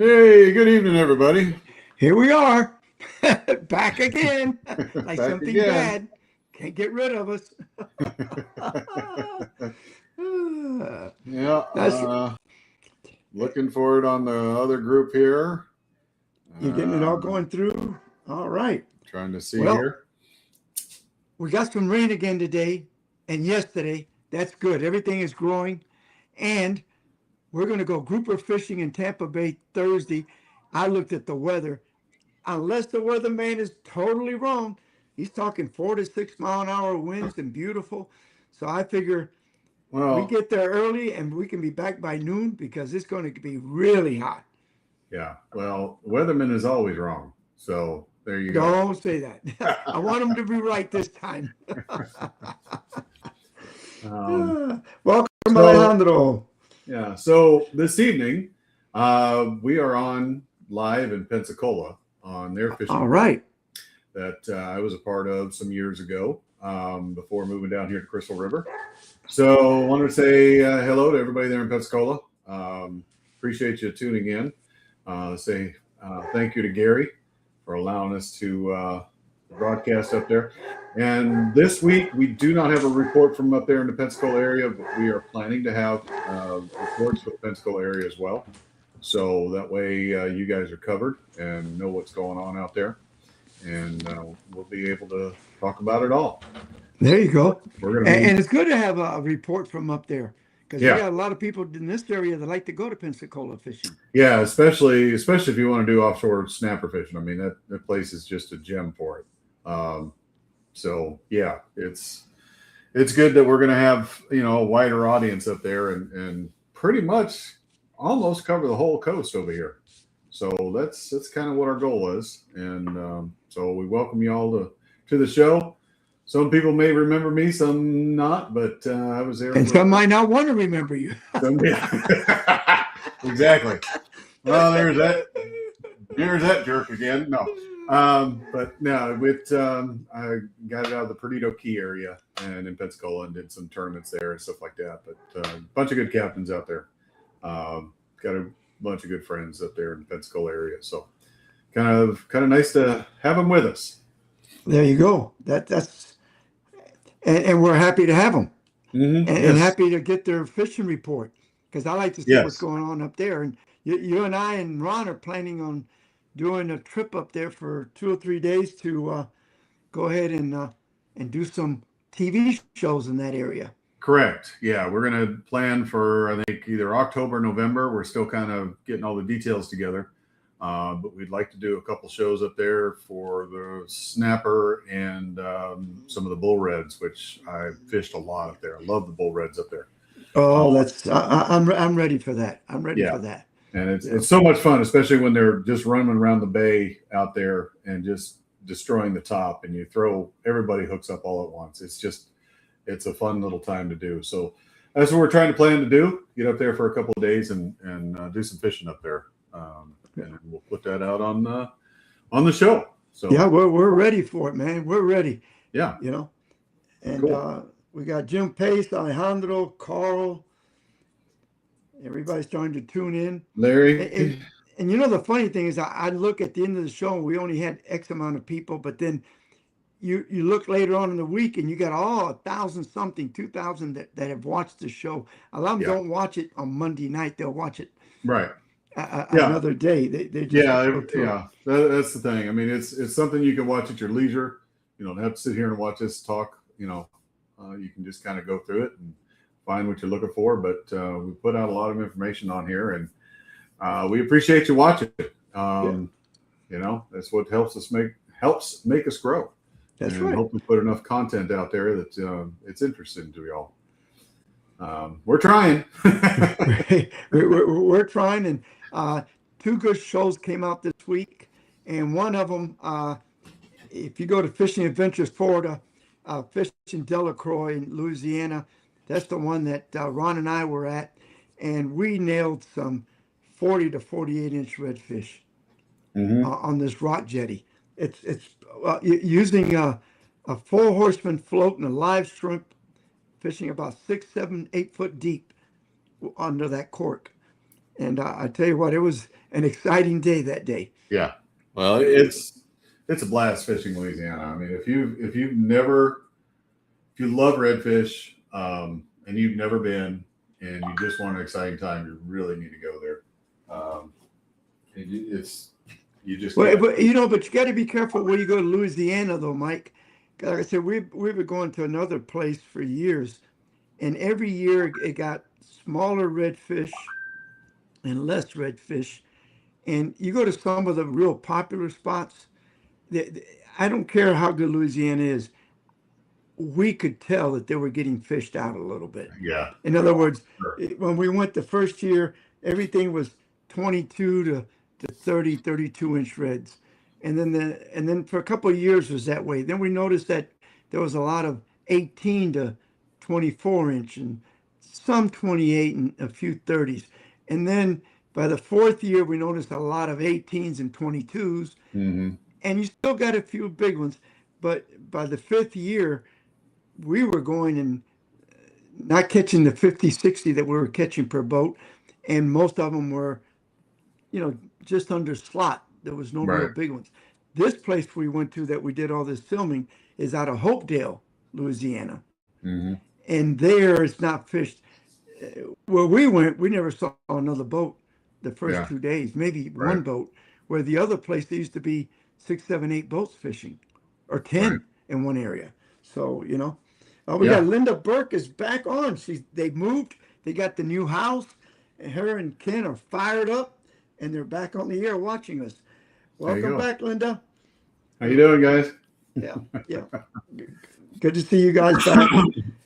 Hey, good evening, everybody. Here we are, back again, like Back something again. bad can't get rid of us. Yeah, That's looking for it on the other group here. you're getting it all Uh, going through. All right. Trying to see Well, here. we got some rain again today and yesterday. That's good. Everything is growing, and we're going to go grouper fishing in Tampa Bay Thursday. I looked at the weather. Unless the weatherman is totally wrong, he's talking 4 to 6 mile an hour winds and beautiful. So I figure we Well, get there early and we can be back by noon because it's going to be really hot. yeah. Well, weatherman is always wrong. So there you go. Don't say that. I want him to be right this time. Um, Welcome, so Alejandro. yeah. So this evening, we are on live in Pensacola on their fishing All tournament right. that I was a part of some years ago before moving down here to Crystal River. So I wanted to say hello to everybody there in Pensacola. Appreciate you tuning in. Say thank you to Gary for allowing us to broadcast up there. And this week we do not have a report from up there in the Pensacola area, but we are planning to have reports for the Pensacola area as well. So that way you guys are covered and know what's going on out there, and we'll be able to talk about it all. There you go. We're going to And, be and it's good to have a report from up there because we yeah. got a lot of people in this area that like to go to Pensacola fishing. Yeah, especially if you want to do offshore snapper fishing. I mean that place is just a gem for it. Um, so yeah, it's good that we're going to have a wider audience up there and pretty much almost cover the whole coast over here. So that's kind of what our goal is, and so we welcome you all to the show. Some people may remember me, some not, but I was there And for some might not want to remember you. some. Yeah. Exactly. Well, there's that jerk again. No, but no, I got it out of the Perdido Key area and in Pensacola and did some tournaments there and stuff like that. But a bunch of good captains out there. Got a bunch of good friends up there in the Pensacola area. So kind of nice to have them with us. There you go. That's and we're happy to have them and Yes. happy to get their fishing report because I like to see what's Yes. going on up there. And you and I and Ron are planning on doing a trip up there for 2 or 3 days to go ahead and do some TV shows in that area. Correct. Yeah, we're going to plan for I think either October, November. We're still kind of getting all the details together, but we'd like to do a couple shows up there for the snapper and some of the bull reds, which I fished a lot up there. I love the bull reds up there. Oh, Uh, I'm ready for that. I'm ready yeah, for that. and it's Yeah. it's so much fun, especially when they're just running around the bay out there and just destroying the top, and you throw everybody hooks up all at once. It's a fun little time to do. So that's what we're trying to plan to do. Get up there for a couple of days and do some fishing up there, and we'll put that out on the show. Yeah, So we're ready for it, man. We're ready. yeah, You know, and cool. we got Jim Pace, Alejandro, Carl. Everybody's starting to tune in. Larry. And you know the funny thing is, I look at the end of the show, and we only had X amount of people, but then you look later on in the week, and you got 1,000 something, 2,000 that have watched the show. A lot of them Yeah, don't watch it on Monday night; they'll watch it right. Yeah, another day. They just yeah, go to it. yeah. That's the thing. I mean, it's something you can watch at your leisure. You don't have to sit here and watch us talk. You can just kind of go through it and find what you're looking for. But we put out a lot of information on here, and we appreciate you watching. Yeah, Um, that's what helps make us grow, that's and right. hopefully put enough content out there that it's interesting to y'all. We're trying. We're trying, and two good shows came out this week, and one of them, if you go to Fishing Adventures Florida, Fishing Delacroix in Louisiana, that's the one that Ron and I were at, and we nailed some 40 to 48 inch redfish Hmm. on this rock jetty. It's using a 4 horseman float and a live shrimp, fishing about 6, 7, 8 foot deep under that cork. And I tell you what, it was an exciting day that day. Yeah. Well, it's a blast fishing Louisiana. I mean, if you love redfish, and you've never been, and you just want an exciting time, you really need to go there. Um, it's you just Well, can't. but you got to be careful when you go to Louisiana, though, Mike. 'Cause like I said, we've been going to another place for years, and every year it got smaller redfish and less redfish. And you go to some of the real popular spots. the- I don't care how good Louisiana is. We could tell that they were getting fished out a little bit. Yeah. In other words, Sure. when we went the first year, everything was 22 to 30, 32-inch reds. And then for a couple of years was that way. Then we noticed that there was a lot of 18 to 24-inch and some 28 and a few 30s. And then by the fourth year, we noticed a lot of 18s and 22s, Hmm. and you still got a few big ones. But by the fifth year, we were going and not catching the 50, 60 that we were catching per boat. And most of them were, just under slot. There was no real Right. big ones. This place we went to that we did all this filming is out of Hopedale, Louisiana. Hmm. And there it's not fished. Where we went, we never saw another boat the first Yeah. 2 days, maybe Right. one boat. Where the other place, there used to be 6, 7, 8 boats fishing, or Right. 10 in one area. So, we got Yeah. Linda Burke is back on. They moved, they got the new house, and her and Ken are fired up, and they're back on the air watching us. There you Welcome go. back, Linda. How you doing, guys? Yeah, yeah. Good to see you guys back.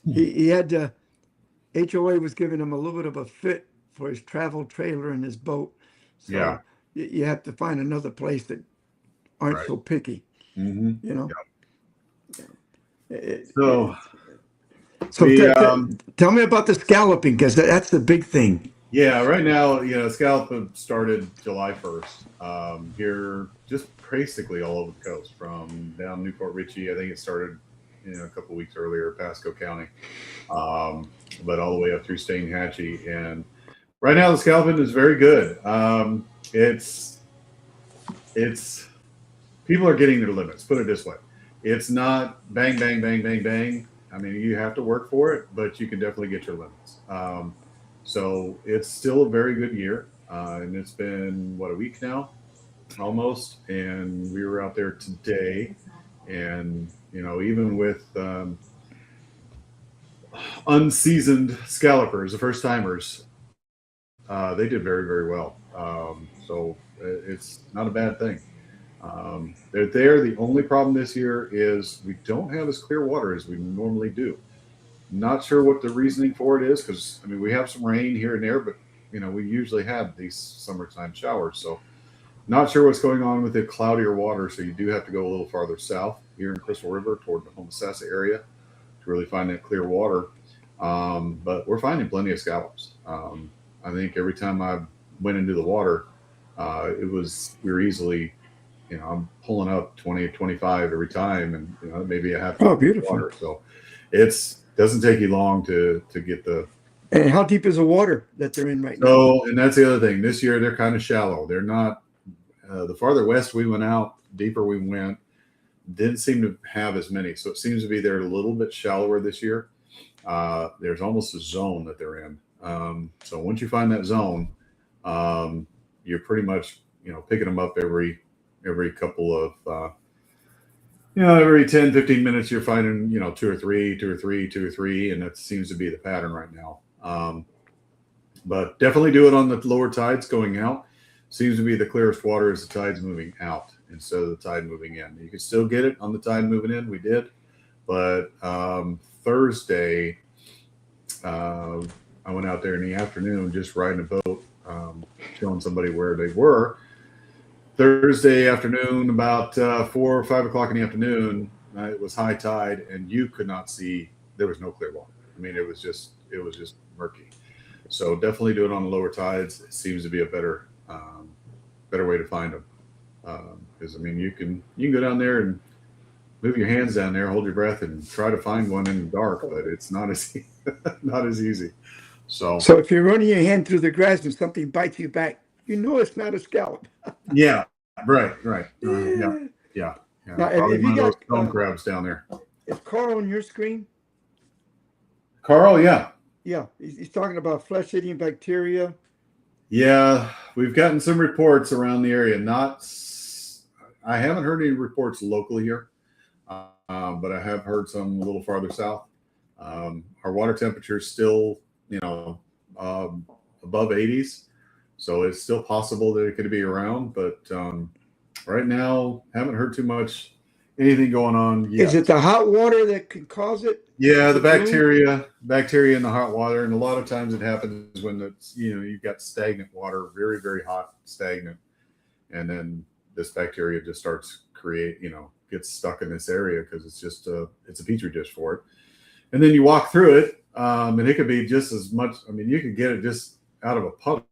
He had to, HOA was giving him a little bit of a fit for his travel trailer and his boat. Yeah. So you have to find another place that aren't Right. so picky, Hmm. you know. It- So so the tell me about the scalloping, because that's the big thing. yeah, right now, scallop started July 1st. Here, just basically all over the coast, from down Newport Richey. I think it started, a couple weeks earlier, Pasco County, but all the way up through Steinhatchee. And right now, the scalloping is very good. It's people are getting their limits. Put it this way: it's not bang, bang, bang, bang, bang. I mean, you have to work for it, but you can definitely get your limits. So it's still a very good year, and it's been a week now, almost. And we were out there today, and even with unseasoned scallopers, the first timers, they did very, very well. So it's not a bad thing. They're there. The only problem this year is we don't have as clear water as we normally do. Not sure what the reasoning for it is, because we have some rain here and there, but we usually have these summertime showers. So not sure what's going on with the cloudier water. So you do have to go a little farther south here in Crystal River toward the Homosassa area to really find that clear water. But we're finding plenty of scallops. I think every time I went into the water, we were easily, I'm pulling up 20, 25 every time, and maybe a half Oh, beautiful. water. So it's doesn't take you long to get the. And how deep is the water that they're in right now? So, and that's the other thing. This year they're kind of shallow. They're not. The farther west we went out, deeper we went, didn't seem to have as many. So it seems to be they're a little bit shallower this year. There's almost a zone that they're in. So once you find that zone, you're pretty much picking them up every couple of every 10, 15 minutes you're finding two or three, and that seems to be the pattern right now. But definitely do it on the lower tides going out. Seems to be the clearest water as the tide's moving out instead of the tide moving in. You can still get it on the tide moving in. We did, but Thursday I went out there in the afternoon just riding a boat, showing somebody where they were. Thursday afternoon, about 4 or 5 o'clock in the afternoon, it was high tide, and you could not see. There was no clear water. It was just murky. So definitely do it on the lower tides. It seems to be a better way to find them. Because you can go down there and move your hands down there, hold your breath, and try to find one in the dark, but it's not as not as easy. So So if you're running your hand through the grass and something bites you back, you know it's not a scallop. yeah, right. Yeah, Yeah. yeah, yeah. Now, Probably if one you of those got, stone crabs down there. is Carl on your screen? Carl, yeah. Yeah, he's talking about flesh-eating bacteria. Yeah, we've gotten some reports around the area. I haven't heard any reports locally here, but I have heard some a little farther south. Our water temperature is still, um, above 80s, so it's still possible that it could be around. But right now, haven't heard too much anything going on Is it yet. the hot water that can cause it? Yeah, the The bloom? bacteria in the hot water, and a lot of times it happens when you've got stagnant water, very very hot, stagnant, and then this bacteria just starts gets stuck in this area because it's a petri dish for it, and then you walk through it, and it could be just as much. I mean, you could get it just out of a puddle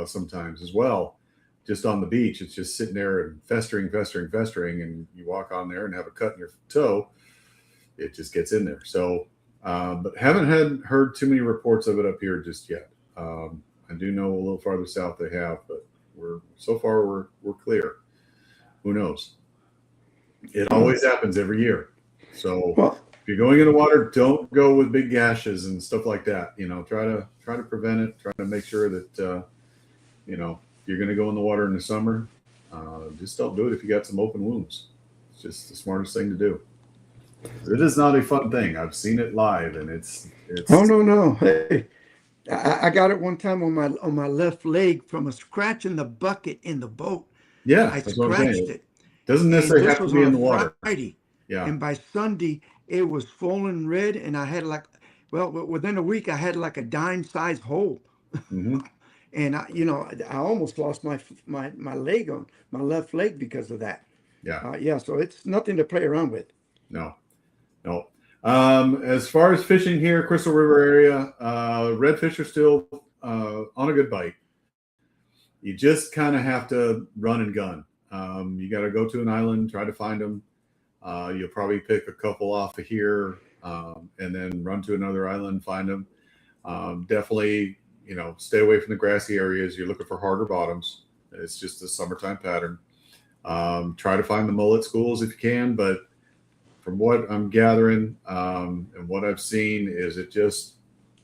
sometimes as well, just on the beach. It's just sitting there and festering, and you walk on there and have a cut in your toe, it just gets in there. So, but haven't heard too many reports of it up here just yet. I do know a little farther south they have, but we're clear. Who knows? It always happens every year. So Well, if you're going in the water, don't go with big gashes and stuff like that. Try to prevent it. Try to make sure that if you're going to go in the water in the summer, just don't do it if you got some open wounds. It's just the smartest thing to do. It is not a fun thing. I've seen it live, and it's oh no. Hey, I got it one time on my left leg from a scratch in the bucket in the boat. yeah, I that's what I'm saying. scratched It it, doesn't and necessarily this have to was be on in a the water. Friday, Yeah. and by Sunday it was swollen red, and I had within a week I had like a dime-sized hole, Hmm. and I almost lost my leg on my left leg because of that. Yeah. Yeah, so it's nothing to play around with. No. No. As far as fishing here, Crystal River area, redfish are still on a good bite. You just kind of have to run and gun. You got to go to an island, try to find them. You'll probably pick a couple off of here, and then run to another island, find them. Definitely, stay away from the grassy areas. You're looking for harder bottoms. It's just a summertime pattern. Try to find the mullet schools if you can, but from what I'm gathering, and what I've seen is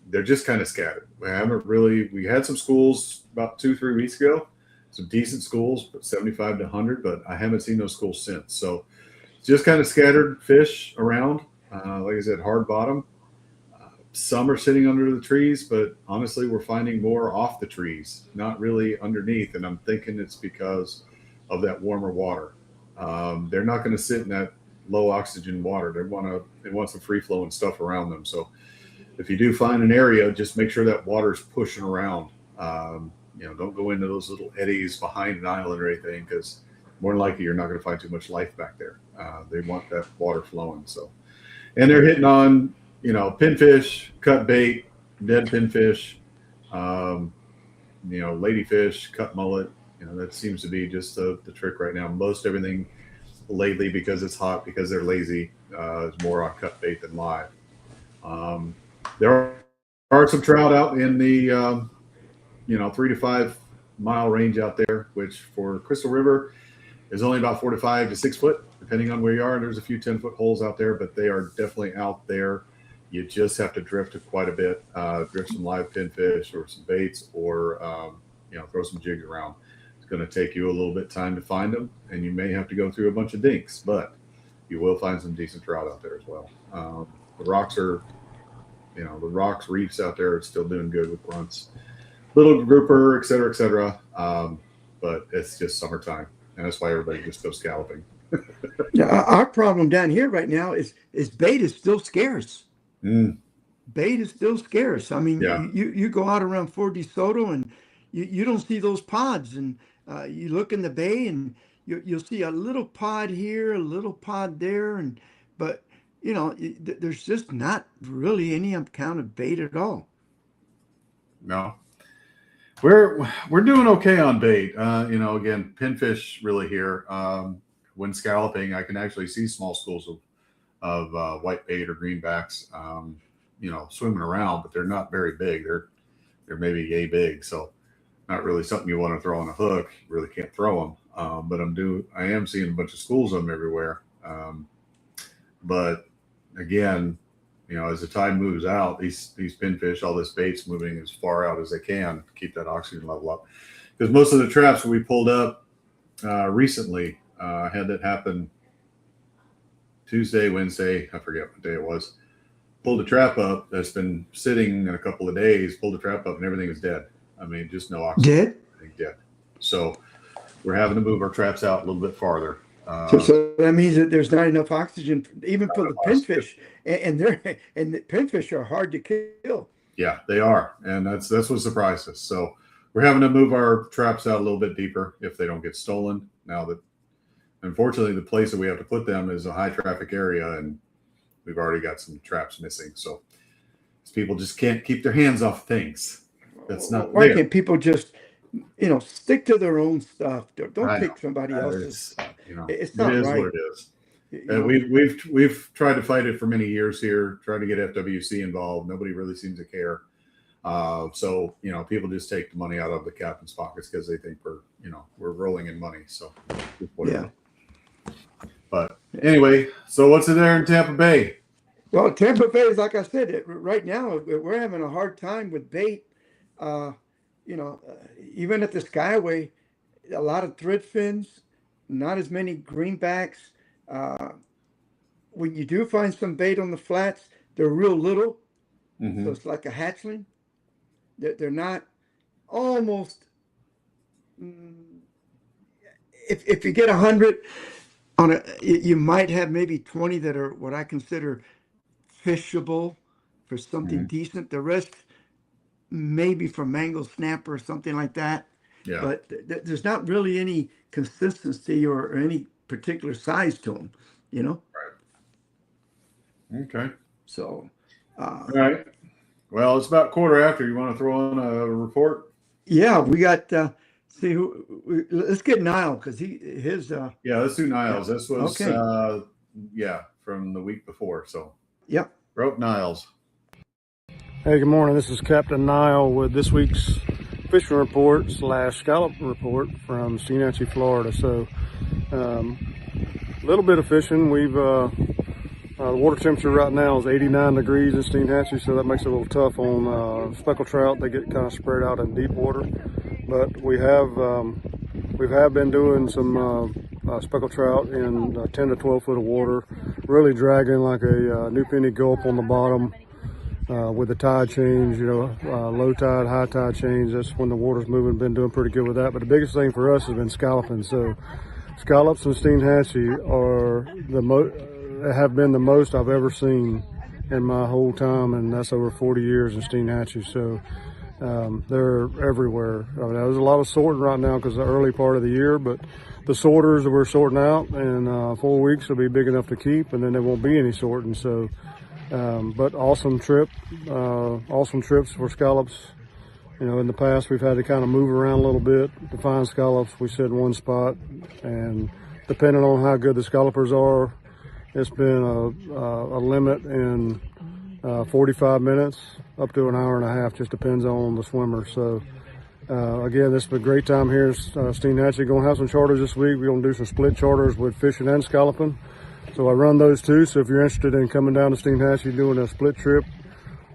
they're just kind of scattered. We had some schools about 2-3 weeks ago, some decent schools, but 75 to 100, but I haven't seen those schools since. So just kind of scattered fish around. Like I said, hard bottom. Some are sitting under the trees, but honestly, we're finding more off the trees, not really underneath. And I'm thinking it's because of that warmer water. They're not going to sit in that low oxygen water. They want some free flowing stuff around them. So if you do find an area, just make sure that water's pushing around. Don't go into those little eddies behind an island or anything, because more than likely you're not going to find too much life back there. They want that water flowing. So, and they're hitting on, pinfish, cut bait, dead pinfish, ladyfish, cut mullet. That seems to be just the trick right now. Most everything lately, because it's hot, because they're lazy, is more on cut bait than live. There are some trout out in the 3 to 5 mile range out there, which for Crystal River is only about 4 to 5 to 6 foot, depending on where you are. There's a few 10-foot holes out there, but they are definitely out there. You just have to drift quite a bit, drift some live pinfish or some baits, or throw some jigs around. It's going to take you a little bit of time to find them, and you may have to go through a bunch of dinks, but you will find some decent trout out there as well. The rocks reefs out there are still doing good with grunts, little grouper, et cetera, et cetera. But it's just summertime, and that's why everybody just goes scalloping. Yeah, our problem down here right now is bait is still scarce. Mm, Bait is still scarce. I mean, yeah, you go out around Fort DeSoto and you don't see those pods, and you look in the bay and you'll see a little pod here, a little pod there, but there's just not really any kind of bait at all. no, we're doing okay on bait. Again, pinfish really here. When scalloping, I can actually see small schools of white bait or greenbacks. swimming around, but they're not very big. They're maybe yay big, so not really something you want to throw on a hook. You really can't throw them. But I am seeing a bunch of schools of them everywhere. But again, as the tide moves out, these pinfish, all this bait's moving as far out as they can to keep that oxygen level up. Because most of the traps we pulled up recently, had that happen Tuesday, Wednesday, I forget what day it was. Pulled a trap up that's been sitting in a couple of days, pulled the trap up and everything is dead. I mean, just no oxygen. Dead? Dead. So we're having to move our traps out a little bit farther. So that means that there's not enough oxygen even for the pinfish, and the pinfish are hard to kill. Yeah, they are, and that's what surprised us. So we're having to move our traps out a little bit deeper if they don't get stolen. Now that, unfortunately, the place that we have to put them is a high traffic area, and we've already got some traps missing. So people just can't keep their hands off things. That's not. Why can't people just stick to their own stuff? Don't pick somebody else's. It's not it is right. what it is. And we've tried to fight it for many years here, trying to get FWC involved. Nobody really seems to care. So people just take the money out of the captain's pockets because they think we're rolling in money. So whatever. Yeah. But anyway, so what's in there in Tampa Bay? Well, Tampa Bay is, like I said, right now we're having a hard time with bait. Even at the Skyway, a lot of thread fins, not as many greenbacks. When you do find some bait on the flats, they're real little. Mm-hmm. So it's like a hatchling. They're not almost. If you get 100 on you might have maybe 20 that are what I consider fishable for something mm-hmm. decent. The rest maybe for mango snapper or something like that. Yeah. But there's not really any consistency or any particular size to them, Right. Okay. So. All right. Well, it's about quarter after. You want to throw on a report? Yeah, we got. Let's get Niall because his. Yeah, let's do Niles. This was okay. From the week before. So. Yep. Rope Niles. Hey, good morning. This is Captain Niall with this week's fishing report / scallop report from Steenhatchee, Florida. So, a little bit of fishing. We've the water temperature right now is 89 degrees in Steenhatchee, so that makes it a little tough on speckled trout. They get kind of spread out in deep water, but we have been doing some speckled trout in 10 to 12 foot of water, really dragging like a new penny gulp on the bottom. With the tide change, low tide, high tide change, that's when the water's moving. Been doing pretty good with that. But the biggest thing for us has been scalloping. So scallops in Steenhatchee have been the most I've ever seen in my whole time, and that's over 40 years in Steenhatchee. So they're everywhere. I mean, there's a lot of sorting right now because the early part of the year, but the sorters that we're sorting out in 4 weeks will be big enough to keep, and then there won't be any sorting. So. But awesome trips for scallops. In the past we've had to kind of move around a little bit to find scallops. We sit in one spot, and depending on how good the scallopers are, it's been a limit in 45 minutes up to an hour and a half. Just depends on the swimmer. So again, this is a great time here in Steenhatchee. Going to have some charters this week. We're going to do some split charters with fishing and scalloping. So I run those too. So if you're interested in coming down to Steenhatchee doing a split trip,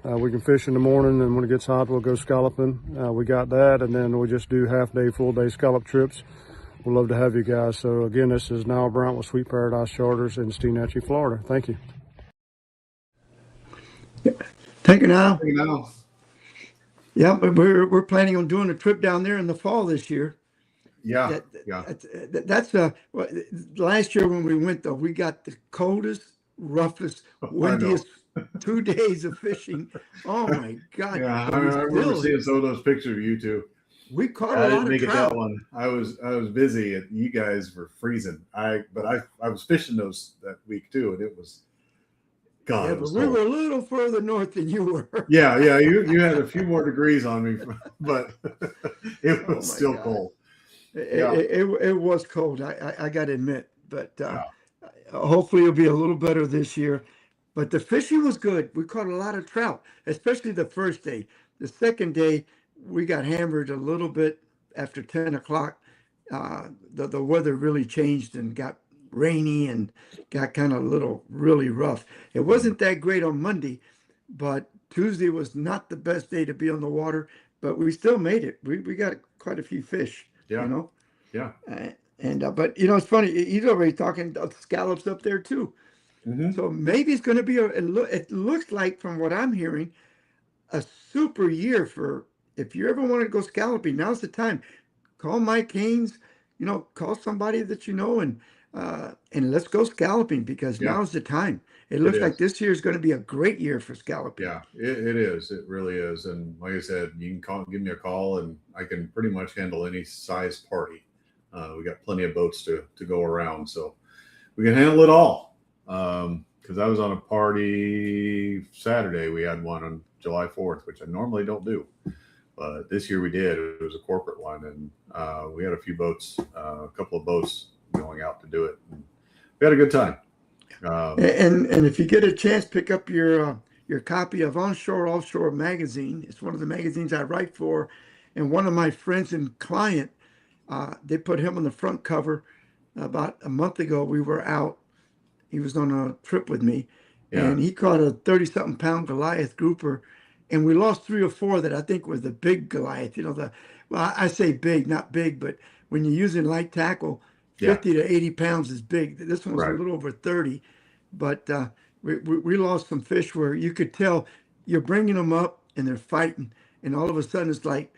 we can fish in the morning, and when it gets hot, we'll go scalloping. We got that, and then we just do half day, full day scallop trips. We'd love to have you guys. So again, this is Niall Brown with Sweet Paradise Charters in Steenhatchee, Florida. Thank you. Thank you, Niall. Thank you, Niall. Yeah, but we're planning on doing a trip down there in the fall this year. Yeah, that's last year when we went though, we got the coldest, roughest, windiest 2 days of fishing. Oh my God! Yeah, I remember seeing some of those pictures of you two. We caught I a lot didn't of make trout. It that one. I was busy. You guys were freezing. I was fishing those that week too, and it was. God, yeah, but we were a little further north than you were. Yeah. You had a few more degrees on me, but it was still God. Cold. It was cold. I got to admit, but hopefully it'll be a little better this year. But the fishing was good. We caught a lot of trout, especially the first day. The second day, we got hammered a little bit after 10 o'clock. The weather really changed and got rainy and got kind of a little really rough. It wasn't that great on Monday, but Tuesday was not the best day to be on the water, but we still made it. We got quite a few fish, Yeah. you know. Yeah. But you know, it's funny. He's already talking of scallops up there too. Hmm. So maybe it's going to be it looks like from what I'm hearing, a super year for if you ever want to go scalloping. Now's the time. Call Mike Haynes, you know, call somebody that you know, and let's go scalloping because Yeah. now's the time. It looks like is. this year is going to be a great year for scalloping. Yeah, it is. It really is. And like I said, you can give me a call, and I can pretty much handle any size party. We got plenty of boats to go around, so we can handle it all. Because I was on a party Saturday. We had one on July 4th, which I normally don't do, but this year we did. It was a corporate one, and we had a few boats, a couple of boats going out to do it. And we had a good time. And if you get a chance, pick up your copy of Onshore Offshore magazine. It's one of the magazines I write for, and one of my friends and client, they put him on the front cover. About a month ago, we were out. He was on a trip with me, and he caught a 30-something pound Goliath grouper, and we lost 3 or 4 that I think was the big Goliath. You know, well, I say big, not big, but when you're using light tackle, 50 to 80 pounds is big. This one was a little over 30, but we lost some fish where you could tell you're bringing them up and they're fighting, and all of a sudden it's like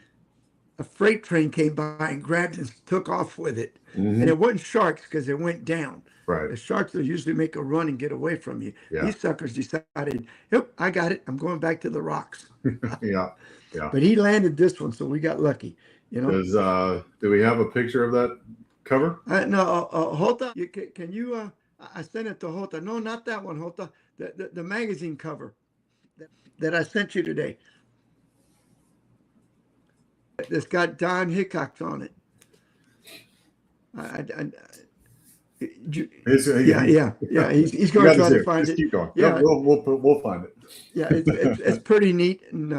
a freight train came by and grabbed and took off with it. Mhm. And it wasn't sharks because it went down. Right. The sharks will usually make a run and get away from you. Yeah. These suckers decided, yep, I got it. I'm going back to the rocks. Yeah. But he landed this one, so we got lucky. You know. Do we have a picture of that cover? No, Hota, can you? I sent it to Hota. No, not that one, Hota. The magazine cover that I sent you today. It's got Don Hickox on it. Yeah. He's going to try to find Just it. keep going. Yeah, We'll find it. yeah. It's pretty neat, and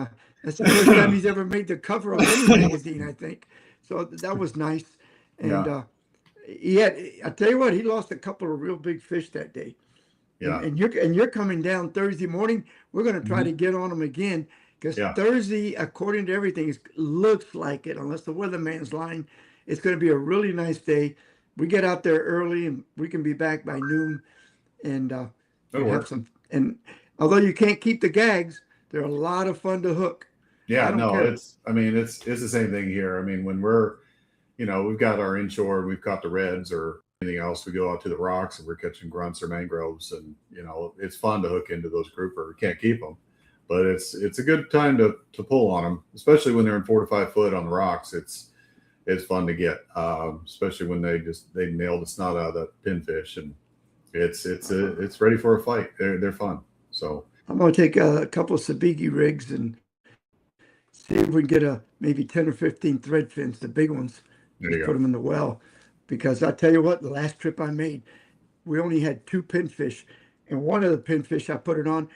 that's the first time he's ever made the cover of any magazine, I think. So that was nice. And I tell you what, he lost a couple of real big fish that day. Yeah. And you're coming down Thursday morning. We're going to try to get on them again because Thursday, according to everything, looks like it, unless the weatherman's lying, it's going to be a really nice day. We get out there early and we can be back by noon, and have some. And although you can't keep the gags, they're a lot of fun to hook. Yeah, no, it's the same thing here. I mean, when we've got our inshore, we've caught the reds or anything else, we go out to the rocks and we're catching grunts or mangroves, and it's fun to hook into those grouper. We can't keep them, but it's a good time to pull on them, especially when they're in 4 to 5 foot on the rocks. It's fun to get, especially when they nail the snot out of that pinfish, and it's ready for a fight. They're fun. So I'm going to take a couple of sabiki rigs and see if we can get maybe 10 or 15 thread fins, the big ones. Just put them in the well, because I tell you what, the last trip I made, we only had 2 pinfish, and one of the pinfish I put it on,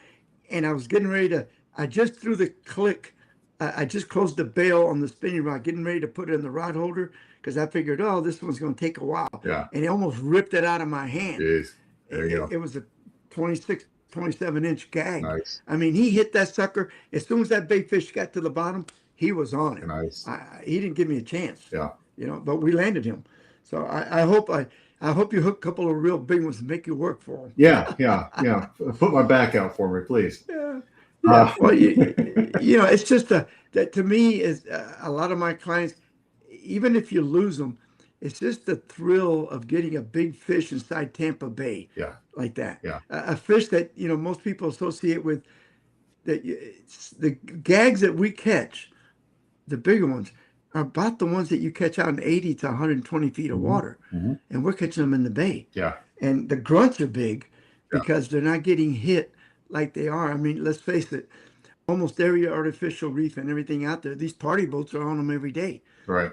and I was getting ready I just threw the click. I just closed the bail on the spinning rod, getting ready to put it in the rod holder because I figured, this one's going to take a while. Yeah. And it almost ripped it out of my hand. Jeez. There you go. It was a 26, 27-inch gag. Nice. I mean, he hit that sucker. As soon as that big fish got to the bottom, he was on it. Nice. He didn't give me a chance. Yeah. But we landed him. So I hope you hook a couple of real big ones and make you work for them. Yeah. Put my back out for me, please. Yeah. Well, it's just that to me is a lot of my clients, even if you lose them, it's just the thrill of getting a big fish inside Tampa Bay. Yeah. Like that. Yeah. A fish that, most people associate with the gags that we catch, the bigger ones, are about the ones that you catch out in 80 to 120 feet of water. Mm-hmm. And we're catching them in the bay. Yeah. And the grunts are big because they're not getting hit like they are. I mean, let's face it, almost every artificial reef and everything out there, these party boats are on them every day. Right.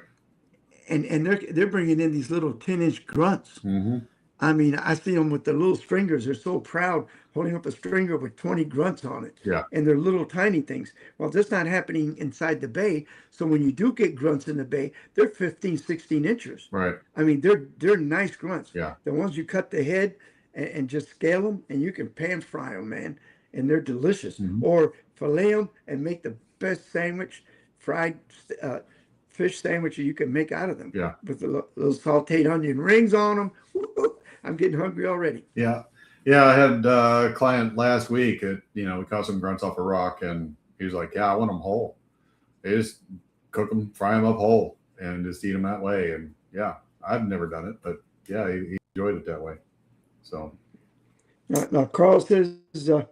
And they're bringing in these little 10-inch grunts. Mm-hmm. I mean, I see them with the little stringers. They're so proud holding up a stringer with 20 grunts on it. Yeah. And they're little tiny things. Well, that's not happening inside the bay. So when you do get grunts in the bay, they're 15, 16 inches. Right. I mean, they're nice grunts. Yeah. The ones you cut the head and just scale them, and you can pan fry them, man, and they're delicious. Mhm. Or fillet them and make the best sandwich, fried fish sandwich you can make out of them. Yeah. With the little sauteed onion rings on them. I'm getting hungry already. Yeah. Yeah. I had a client last week. We caught some grunts off a rock, and he was like, "Yeah, I want them whole. They just cook them, fry them up whole, and just eat them that way." And yeah, I've never done it, but yeah, he enjoyed it that way. So Now Carl says, I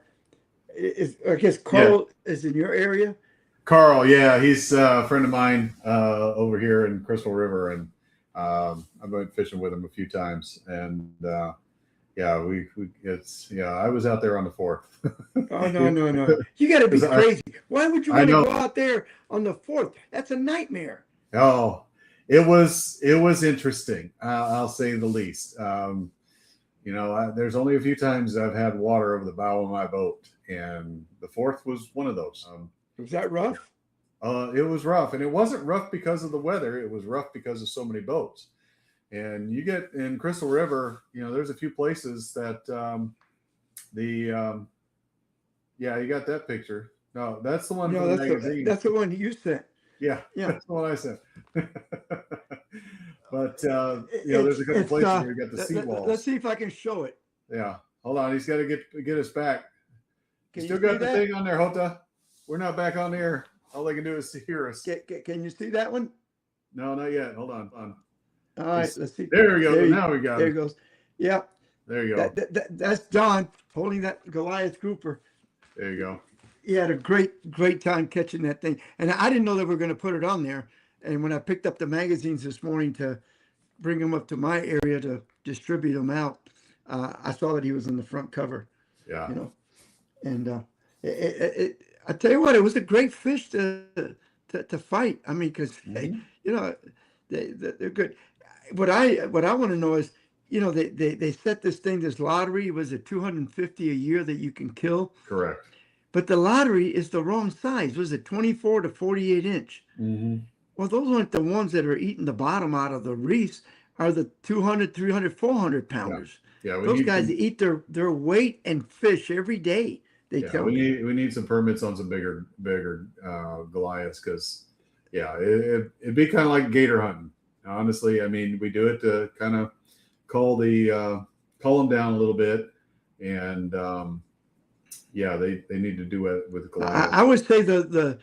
guess Carl is in your area. Carl, yeah, he's a friend of mine over here in Crystal River, and I've been fishing with him a few times, and yeah, I was out there on the 4th. Oh no! You got to be crazy. Why would you want to go out there on the 4th? That's a nightmare. Oh, it was interesting. I'll say the least. There's only a few times I've had water over the bow of my boat, and the 4th was one of those. Was that rough? It was rough, and it wasn't rough because of the weather. It was rough because of so many boats. And you get in Crystal River, there's a few places that you got that picture. No, that's the one. No, that's the one you sent. Yeah, that's the one I sent. But there's a couple places where you got the seawalls. Let's see if I can show it. Yeah, hold on. He's got to get us back. Can Still got the thing on there, Hota. We're not back on the air. All they can do is hear us. Can you see that one? No, not yet. Hold on. All right, let's see. There we go. Now we got it. There it goes. Yeah. There you go. That's Don holding that Goliath grouper. There you go. He had a great time catching that thing. And I didn't know they were going to put it on there. And when I picked up the magazines this morning to bring them up to my area to distribute them out, I saw that he was on the front cover. Yeah. And I tell you what, it was a great fish to fight. I mean, because they're good. What I want to know is, they set this lottery. Was it 250 a year that you can kill? Correct. But the lottery is the wrong size. Was it 24 to 48 inch? Mm-hmm. Well, those aren't the ones that are eating the bottom out of the reefs. Are the 200, 300, 400 pounders? Yeah. Those guys eat their weight and fish every day. They tell me. We need some permits on some bigger Goliaths, because it'd be kind of like gator hunting. Honestly, I mean, we do it to kind of cull them down a little bit, and they need to do it with Goliath. I would say the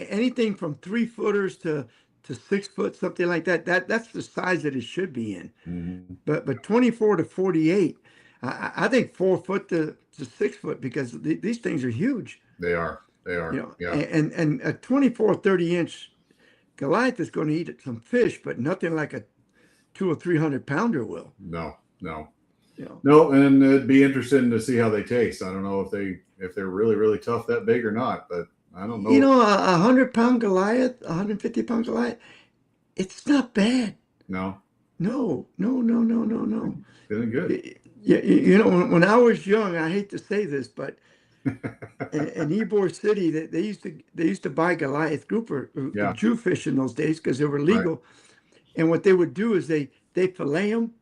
anything from 3 footers to 6 foot, something like that's the size that it should be in. Mm-hmm. But 24 to 48, I think 4 foot to 6 foot, because these things are huge. They are. And a 24, 30 inch Goliath is going to eat some fish, but nothing like a 200 or 300 pounder will. No. No, and it'd be interesting to see how they taste. I don't know if they're really, really tough that big or not, but I don't know. A 100-pound Goliath, 150-pound Goliath, it's not bad. No. Feeling good. Yeah, when I was young, I hate to say this, but in Ybor City, they used to buy Goliath grouper, Jew fish in those days, because they were legal. Right. And what they would do is they fillet them,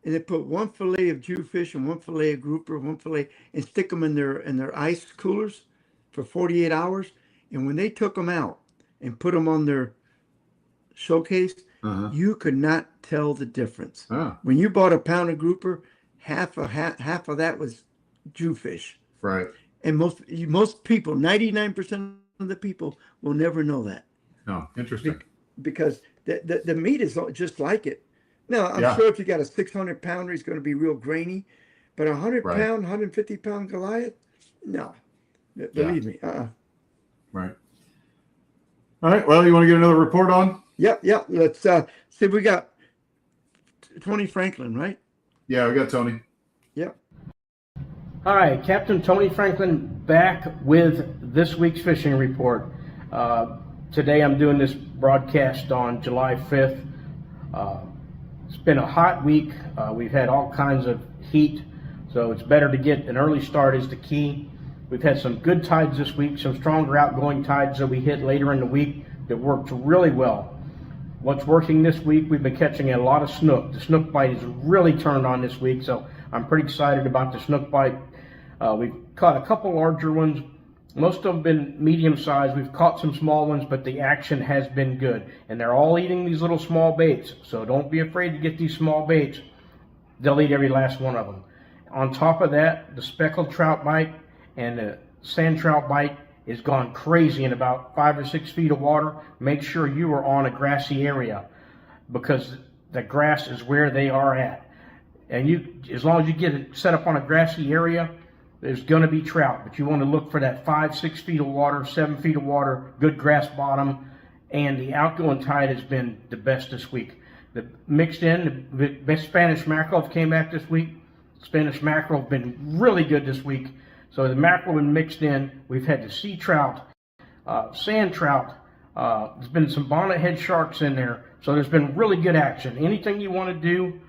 and they put one fillet of Jew fish and one fillet of grouper, one fillet, and stick them in their ice coolers for 48 hours. And when they took them out and put them on their showcase, you could not tell the difference. When you bought a pound of grouper, half of that was Jew fish. Right. And most people, 99% of the people, will never know that. Oh, interesting. Because the meat is just like it. Now, I'm sure if you got a 600 pounder, he's going to be real grainy. But a 100-pound, 150-pound Goliath, no. Believe me. Right. All right. Well, you want to get another report on? Yep. Let's see. We got Tony Franklin, right? Yeah, we got Tony. Yep. Hi, Captain Tony Franklin back with this week's fishing report. Today I'm doing this broadcast on July 5th. It's been a hot week. We've had all kinds of heat, So it's better to get an early start is the key. We've had some good tides this week, some stronger outgoing tides that we hit later in the week that worked really well. What's working this week, we've been catching a lot of snook. The snook bite has really turned on this week, so I'm pretty excited about the snook bite. We've caught a couple larger ones. Most of them have been medium sized. We've caught some small ones, but the action has been good. And they're all eating these little small baits, so don't be afraid to get these small baits. They'll eat every last one of them. On top of that, the speckled trout bite and the sand trout bite is gone crazy in about 5 or 6 feet of water. Make sure you are on a grassy area, because the grass is where they are at. And you, as long as you get it set up on a grassy area, there's going to be trout, but you want to look for that 5, 6 feet of water, 7 feet of water, good grass bottom, and the outgoing tide has been the best this week. The mixed in, the best Spanish mackerel came back this week. Spanish mackerel have been really good this week. So the mackerel been mixed in. We've had the sea trout, sand trout. There's been some bonnethead sharks in there. So there's been really good action. Anything you want to do,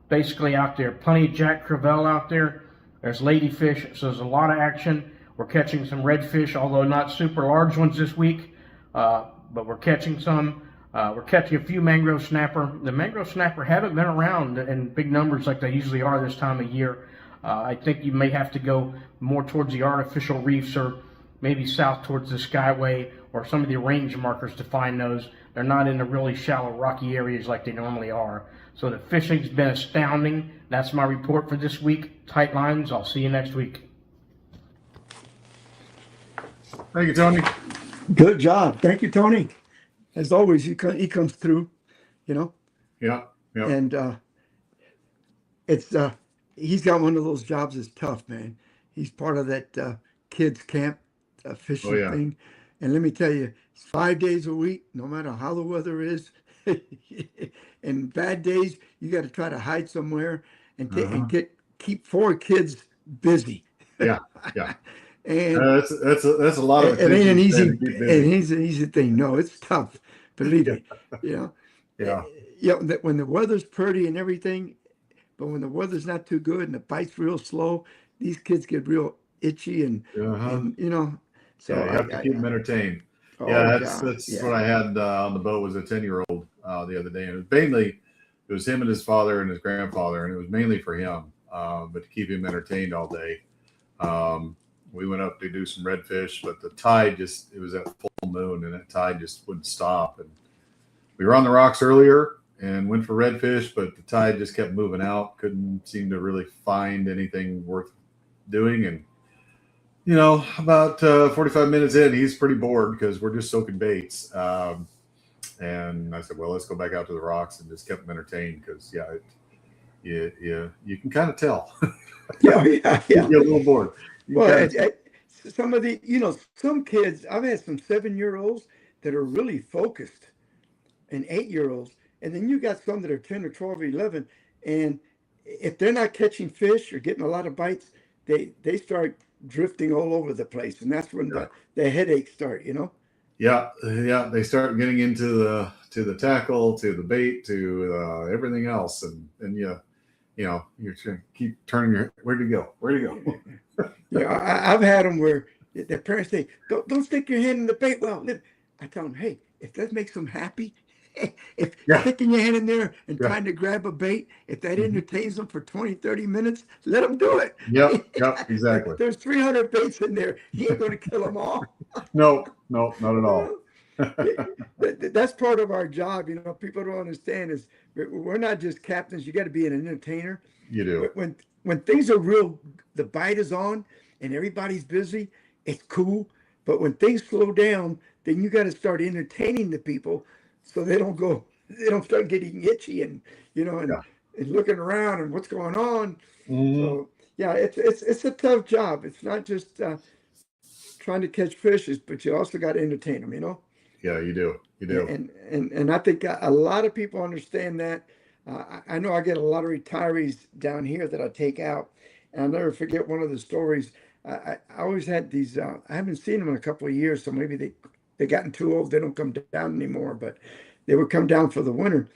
basically out there. Plenty of Jack Crevalle out there. There's ladyfish, so there's a lot of action. We're catching some redfish, although not super large ones this week, but we're catching some. We're catching a few mangrove snapper. The mangrove snapper haven't been around in big numbers like they usually are this time of year. I think you may have to go more towards the artificial reefs, or maybe south towards the Skyway or some of the range markers to find those. They're not in the really shallow rocky areas like they normally are. So the fishing's been astounding. That's my report for this week. Tight lines. I'll see you next week. Thank you, Tony. Good job. Thank you, Tony. As always, he comes through, you know. Yeah. Yeah. And it's he's got one of those jobs that's tough, man. He's part of that kids camp fishing thing. And let me tell you, it's 5 days a week, no matter how the weather is. And bad days, you got to try to hide somewhere and keep 4 kids busy. Yeah. Yeah. And that's a lot of it ain't an attention easy thing. No, it's tough. Believe me. You know. Yeah. Yeah. When the weather's pretty and everything, but when the weather's not too good and the bite's real slow, these kids get real itchy and you know. So you have to keep them entertained. That's what I had on the boat was a 10-year-old the other day, and it was him and his father and his grandfather, and it was mainly for him, but to keep him entertained all day. We went up to do some redfish, but the tide it was at full moon, and that tide just wouldn't stop. And we were on the rocks earlier and went for redfish, but the tide just kept moving out. Couldn't seem to really find anything worth doing. And, you know, about 45 minutes in, he's pretty bored because we're just soaking baits. And I said, well, let's go back out to the rocks, and just kept him entertained because, you can kind of tell. Yeah. You're a little bored. Well, some of some kids, I've had some 7-year-olds that are really focused, and 8-year-olds. And then you got some that are 10 or 12 or 11. And if they're not catching fish or getting a lot of bites, they start drifting all over the place. And that's when the headaches start, you know? Yeah. They start getting into the tackle, to the bait, to everything else. And you're trying to keep turning your, where'd you go? Yeah, I've had them where their parents say, don't stick your hand in the bait well. I tell them, hey, if that makes them happy, if sticking your hand in there and trying to grab a bait, if that entertains them for 20, 30 minutes, let them do it. Yep, exactly. There's 300 baits in there. He ain't going to kill them all. No, not at all. That's part of our job. You know, people don't understand is we're not just captains. You got to be an entertainer. You do. When things are real, the bite is on and everybody's busy, it's cool. But when things slow down, then you got to start entertaining the people so they don't start getting itchy and, and looking around and what's going on. Mm-hmm. So yeah, it's a tough job. It's not just trying to catch fishes, but you also got to entertain them, you know? Yeah, you do. And I think a lot of people understand that. I know I get a lot of retirees down here that I take out, and I'll never forget one of the stories. I always had these. I haven't seen them in a couple of years, so maybe they gotten too old. They don't come down anymore, but they would come down for the winter.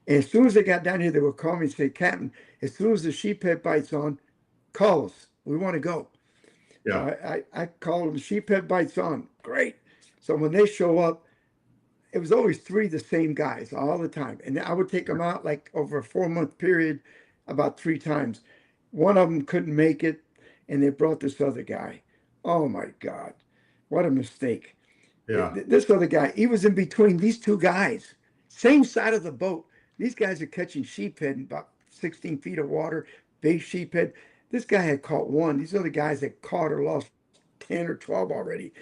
And as soon as they got down here, they would call me and say, "Captain, as soon as the sheephead bites on, call us. We want to go. Yeah. I call them sheephead bites on. Great. So when they show up, it was always three the same guys all the time. And I would take them out like over a 4-month period about 3 times. One of them couldn't make it, and they brought this other guy. Oh my God. What a mistake. Yeah. This other guy, he was in between these two guys, same side of the boat. These guys are catching sheephead in about 16 feet of water, big sheephead. This guy had caught one. These other guys had caught or lost 10 or 12 already.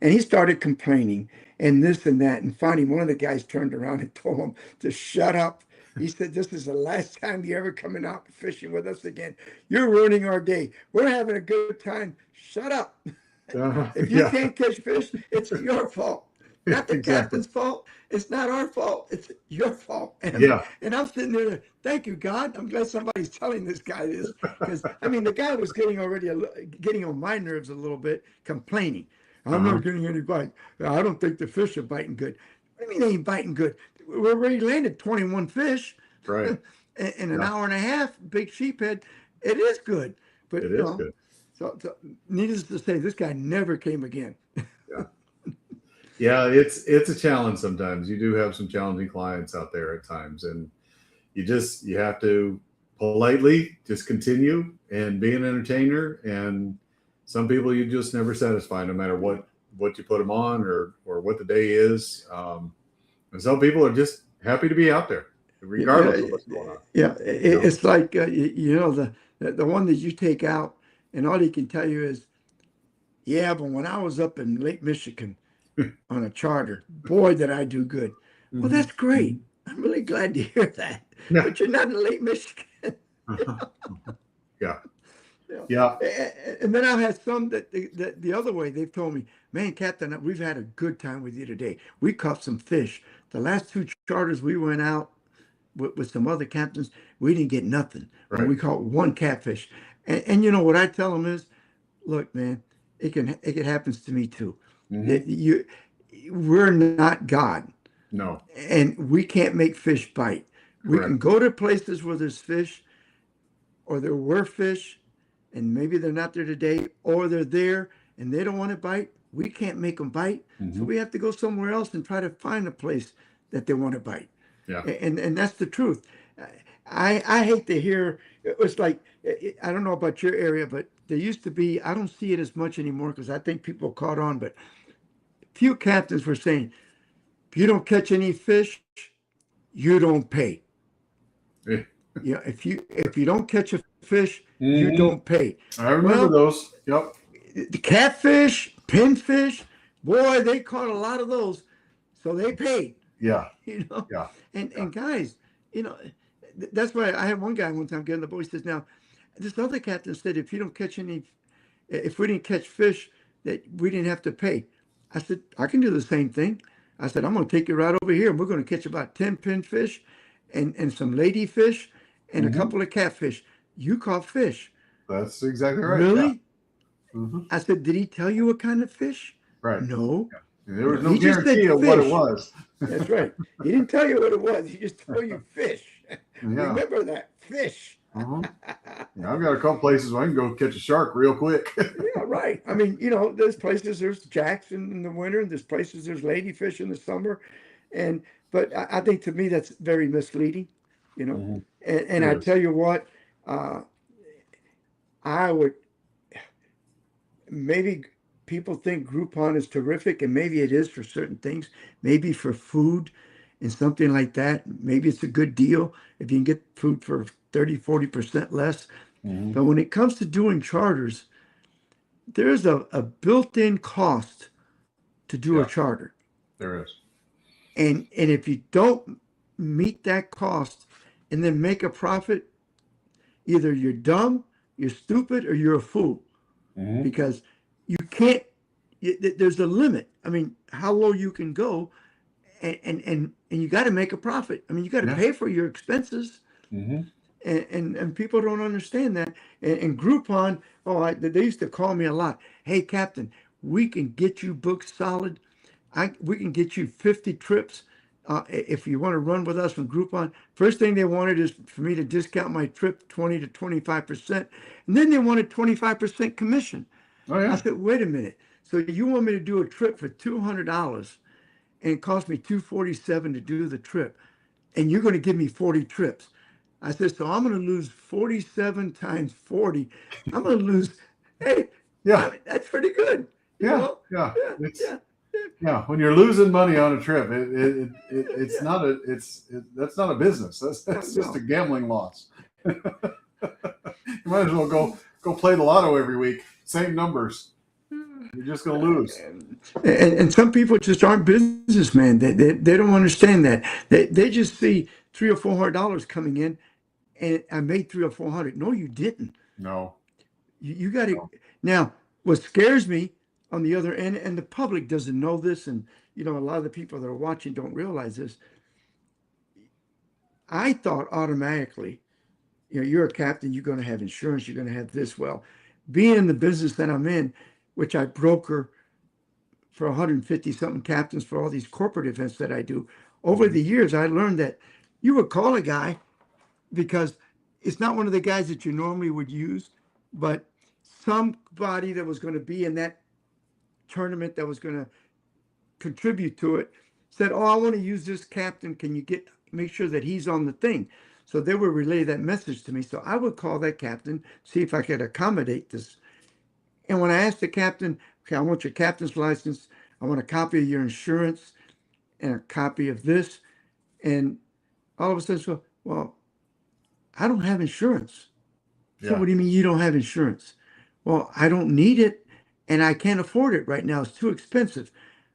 And he started complaining and this and that. And finally, one of the guys turned around and told him to shut up. He said, this is the last time you're ever coming out fishing with us again. You're ruining our day. We're having a good time. Shut up. If you can't catch fish, it's your fault. Not the captain's fault. It's not our fault. It's your fault. And I'm sitting there, thank you, God. I'm glad somebody's telling this guy this. Because, I mean, the guy was getting on my nerves a little bit, complaining. I'm not getting any bite. I don't think the fish are biting good. What do you mean they ain't biting good? We already landed 21 fish. Right. In an hour and a half, big sheephead. It is good. But It is good. So needless to say, this guy never came again. Yeah, it's a challenge sometimes. You do have some challenging clients out there at times, and you have to politely just continue and be an entertainer. And some people you just never satisfy, no matter what you put them on or what the day is. And some people are just happy to be out there, regardless of what's going on. Yeah, it's like the one that you take out, and all he can tell you is, yeah, but when I was up in Lake Michigan on a charter, boy, did I do good. Well, that's great. I'm really glad to hear that. Yeah. But you're not in Lake Michigan. Yeah. Yeah. And then I've had some that the other way, they've told me, man, Captain, we've had a good time with you today. We caught some fish. The last 2 charters we went out with some other captains, we didn't get nothing. Right. And we caught 1 catfish. And you know what I tell them is, look, man, it happens to me too. We're not God. No. And we can't make fish bite. We Correct. can go to places where there's fish, or there were fish, and maybe they're not there today, or they're there and they don't want to bite. We can't make them bite. So we have to go somewhere else and try to find a place that they want to bite. Yeah. And that's the truth. I hate to hear, it was like, I don't know about your area, but there used to be, I don't see it as much anymore because I think people caught on, but few captains were saying, if you don't catch any fish, you don't pay. Yeah. Yeah, if you don't catch a fish, you don't pay. I remember those. Yep. The catfish, pinfish, boy, they caught a lot of those, so they paid. Yeah. Yeah. And guys, that's why I had one guy one time getting the boat. He says, now, this other captain said, if we didn't catch fish, that we didn't have to pay. I said, I can do the same thing. I said, I'm going to take you right over here, and we're going to catch about 10 pinfish and some ladyfish and a couple of catfish. You caught fish. That's exactly right. Really? Yeah. I said, did he tell you what kind of fish? Right. No. Yeah. There was no He just guarantee said of what it fish. was. That's right. He didn't tell you what it was. He just told you fish. Yeah. Remember that, fish. Yeah, I've got a couple places where I can go catch a shark real quick. Yeah, right. I mean, there's places there's jacks in the winter, and there's places there's ladyfish in the summer, but I think to me that's very misleading, And I tell you what, I would maybe people think Groupon is terrific, and maybe it is for certain things, maybe for food and something like that. Maybe it's a good deal if you can get food for 30-40% less. But when it comes to doing charters, there's a built-in cost to do a charter. There is. And if you don't meet that cost and then make a profit, either you're dumb, you're stupid, or you're a fool. Because you can't, there's a limit. I mean, how low you can go, and you got to make a profit. I mean, you got to pay for your expenses. And people don't understand that. And Groupon, they used to call me a lot. Hey, Captain, we can get you booked solid. We can get you 50 trips if you want to run with us from Groupon, first thing they wanted is for me to discount my trip 20 to 25%. And then they wanted 25% commission. Oh I yeah. said, wait a minute. So you want me to do a trip for $200 and it cost me $247 to do the trip, and you're going to give me 40 trips? I said, so I'm going to lose 47 times 40. I'm going to lose, hey, Yeah. that's pretty good. You Yeah. know? Yeah. Yeah, It's, yeah. yeah. When you're losing money on a trip, it's not a, that's not a business. That's just a gambling loss. You might as well go play the lotto every week. Same numbers. You're just going to lose. And some people just aren't businessmen. They don't understand that. They just see $300 or $400 coming in, and I made $300 or $400. No, you didn't. No. You got to. Now, what scares me on the other end, and the public doesn't know this, and a lot of the people that are watching don't realize this. I thought automatically, you're a captain, you're going to have insurance, you're going to have this. Well, being in the business that I'm in, which I broker for 150 something captains for all these corporate events that I do, over the years, I learned that you would call a guy because it's not one of the guys that you normally would use, but somebody that was going to be in that tournament that was going to contribute to it said, oh, I want to use this captain. Can you make sure that he's on the thing? So they would relay that message to me. So I would call that captain, see if I could accommodate this. And when I asked the captain, okay, I want your captain's license, I want a copy of your insurance and a copy of this. And all of a sudden, so, well, I don't have insurance. So Yeah. what do you mean you don't have insurance? Well, I don't need it and I can't afford it right now. It's too expensive.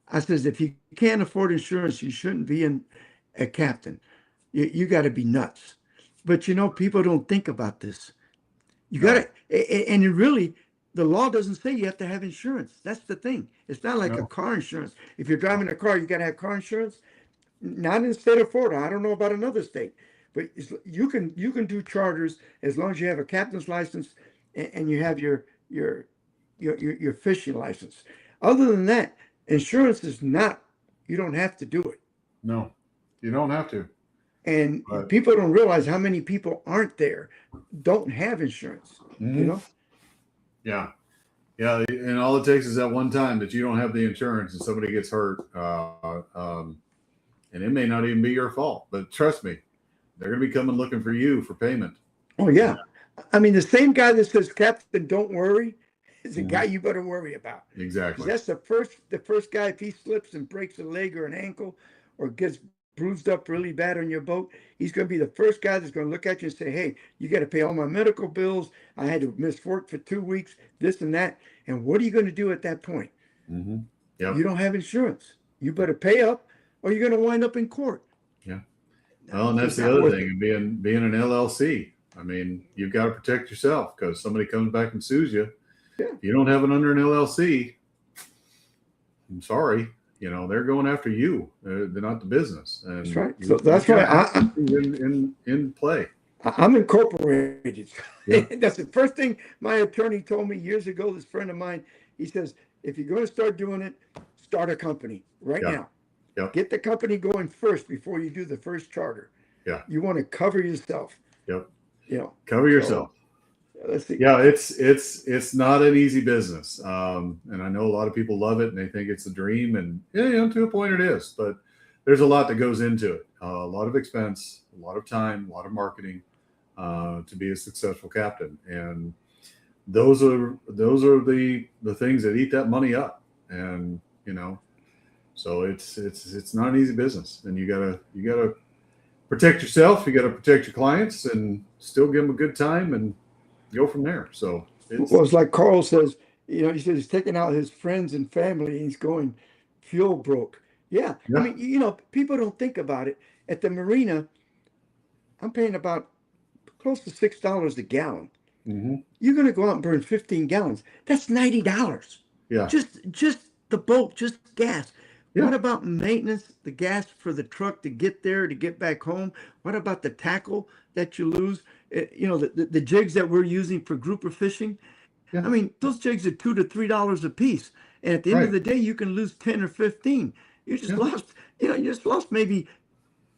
I says, if you can't afford insurance, you shouldn't be a captain. You got to be nuts. But people don't think about this. You got to, and it really, the law doesn't say you have to have insurance. That's the thing. It's not like a car insurance. If you're driving a car, you got to have car insurance. Not in the state of Florida. I don't know about another state, but you can do charters as long as you have a captain's license and you have your fishing license. Other than that, insurance is not. You don't have to do it. No, you don't have to. And Right. people don't realize how many people aren't there, don't have insurance. Mhm. Yeah. Yeah. And all it takes is that one time that you don't have the insurance and somebody gets hurt. And it may not even be your fault, but trust me, they're going to be coming looking for you for payment. Oh, yeah. I mean, the same guy that says, Captain, don't worry, is the Mhm. guy you better worry about. Exactly. That's the first guy, if he slips and breaks a leg or an ankle or gets bruised up really bad on your boat, he's going to be the first guy that's going to look at you and say, hey, you got to pay all my medical bills. I had to miss work for 2 weeks, this and that. And what are you going to do at that point? Mm-hmm. Yep. You don't have insurance. You better pay up or you're going to wind up in court. Yeah. Well, and that's It's the not other worth thing, being an LLC. I mean, you've got to protect yourself because somebody comes back and sues you. Yeah. If you don't have it under an LLC, I'm sorry. They're going after you. They're not the business. And That's right. So that's why in play. I'm incorporated. Yeah. That's the first thing my attorney told me years ago. This friend of mine, he says, if you're going to start doing it, start a company right Yeah. now. Yeah. Get the company going first before you do the first charter. Yeah. You want to cover yourself. Yep. So, Cover yourself. let's see. Yeah, it's not an easy business, and I know a lot of people love it and they think it's a dream, and to a point it is. But there's a lot that goes into it, a lot of expense, a lot of time, a lot of marketing to be a successful captain, and those are the things that eat that money up, and so it's not an eeasy business, and you gotta protect yourself, you gotta protect your clients, and still give them a good time and go from there. So Well, it's like Carl says, he says he's taking out his friends and family and he's going fuel broke. Yeah. Yeah. I mean, people don't think about it. At the marina, I'm paying about close to $6 a gallon. Mm-hmm. You're going to go out and burn 15 gallons. That's $90. Yeah. Just the boat, just gas. Yeah. What about maintenance, the gas for the truck to get there, to get back home? What about the tackle that you lose? The jigs that we're using for grouper fishing. Yeah. I mean, those jigs are $2 to $3 a piece. And at the end of Right. the day, you can lose 10 or 15. You just Yeah. lost, you just lost maybe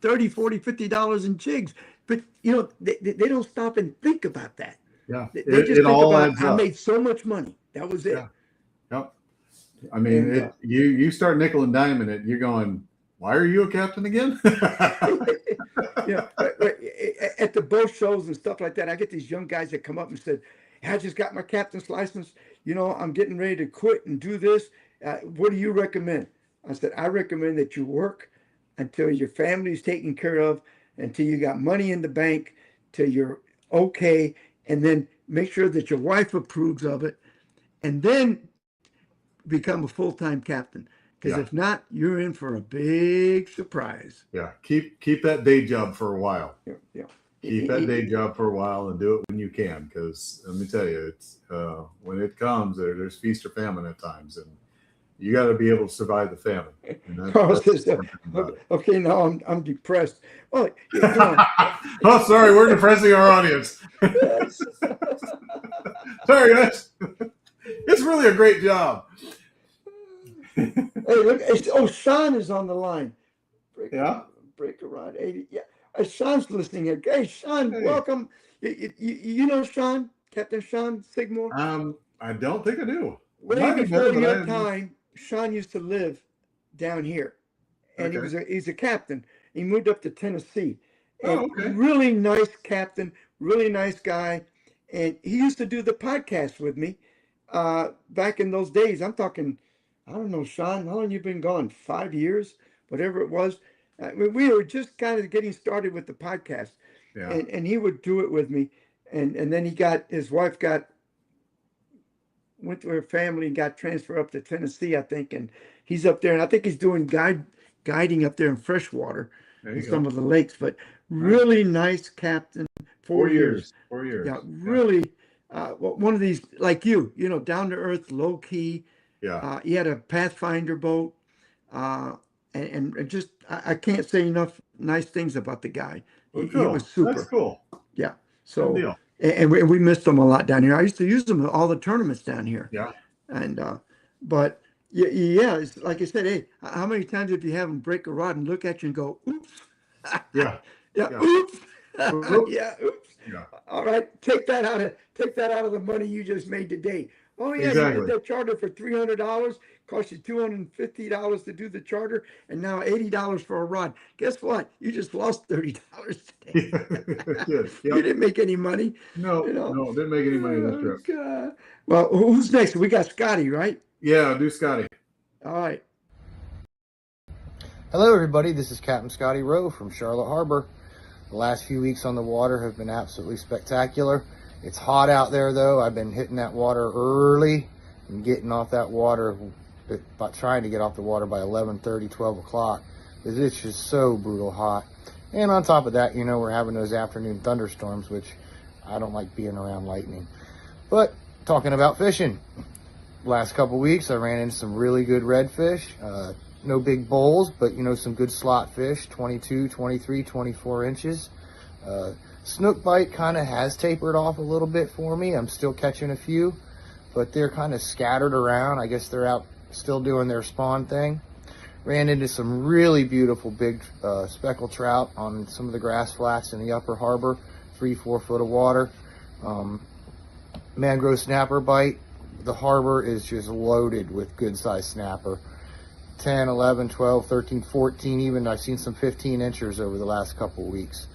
$30, $40, $50 in jigs. But, they don't stop and think about that. Yeah. They It, just it think all about, adds I up. made so much money. That was it. Yeah. Yep. I mean, And, you start nickel and diming it, you're going, why are you a captain again? Yeah, but at the boat shows and stuff like that, I get these young guys that come up and said, "I just got my captain's license. I'm getting ready to quit and do this. What do you recommend?" I said, "I recommend that you work until your family's taken care of, until you got money in the bank, till you're okay, and then make sure that your wife approves of it, and then become a full-time captain. Because Yeah. if not, you're in for a big surprise." Yeah. Keep that day job for a while. Yeah, yeah. Keep that day job for a while and do it when you can. Because let me tell you, it's when it comes, there's feast or famine at times, and you got to be able to survive the famine. And Carl that's says, something about it. "Okay, now I'm depressed." Well, Oh, sorry, we're depressing our audience. Sorry, guys. It's really a great job. hey, look! Sean is on the line. Yeah? Breaker Rod 80. Yeah, Sean's listening here. Hey, Sean, Hey. welcome. You know Sean, Captain Sean Sigmore. I don't think I do. Way Might have before been, but your I- time, Sean used to live down here, and Okay. he's a captain. He moved up to Tennessee, and Oh, okay. really nice captain, really nice guy, and he used to do the podcast with me back in those days. I'm talking, I don't know, Sean, how long you been gone? 5 years, whatever it was. We were just kind of getting started with the podcast, Yeah. and he would do it with me, and then his wife went to her family and got transferred up to Tennessee, I think, and he's up there, and I think he's doing guiding up there in freshwater There in you some go. of the lakes. But really nice captain. 4 years. 4 years. Yeah, really. One of these like down to earth, low key. Yeah. He had a Pathfinder boat, and just I can't say enough nice things about the guy. Well, He cool. was super. That's cool. Yeah. Good So deal. and we missed him a lot down here. I used to use him at all the tournaments down here. Yeah. And but yeah, it's like I said, hey, how many times have you have him break a rod and look at you and go, "Oops." Yeah. Yeah, Yeah. oops. Oops. Yeah, oops. Yeah. All right, take that out of the money you just made today. Oh yeah, you Exactly. did that charter for $300, cost you $250 to do the charter, and now $80 for a rod. Guess what? You just lost $30 today. Good. You Yep. didn't make any money. No, know. no, didn't make any money this Oh, trip. God. Well, who's next? We got Scotty, right? Yeah, do Scotty. All right. Hello everybody, this is Captain Scotty Rowe from Charlotte Harbor. The last few weeks on the water have been absolutely spectacular. It's hot out there though. I've been hitting that water early and getting off that water, trying to get off the water by 11:30, 12 o'clock. Because it's just so brutal hot. And on top of that, we're having those afternoon thunderstorms, which I don't like being around lightning. But talking about fishing, last couple weeks I ran into some really good redfish. No big bowls, but some good slot fish, 22, 23, 24 inches. Snook bite kind of has tapered off a little bit for me. I'm still catching a few, but they're kind of scattered around. I guess they're out still doing their spawn thing. Ran into some really beautiful big speckled trout on some of the grass flats in the upper harbor, 3-4 foot of water. Mangrove snapper bite. The harbor is just loaded with good sized snapper. 10, 11, 12, 13, 14, even I've seen some 15 inchers over the last couple of weeks.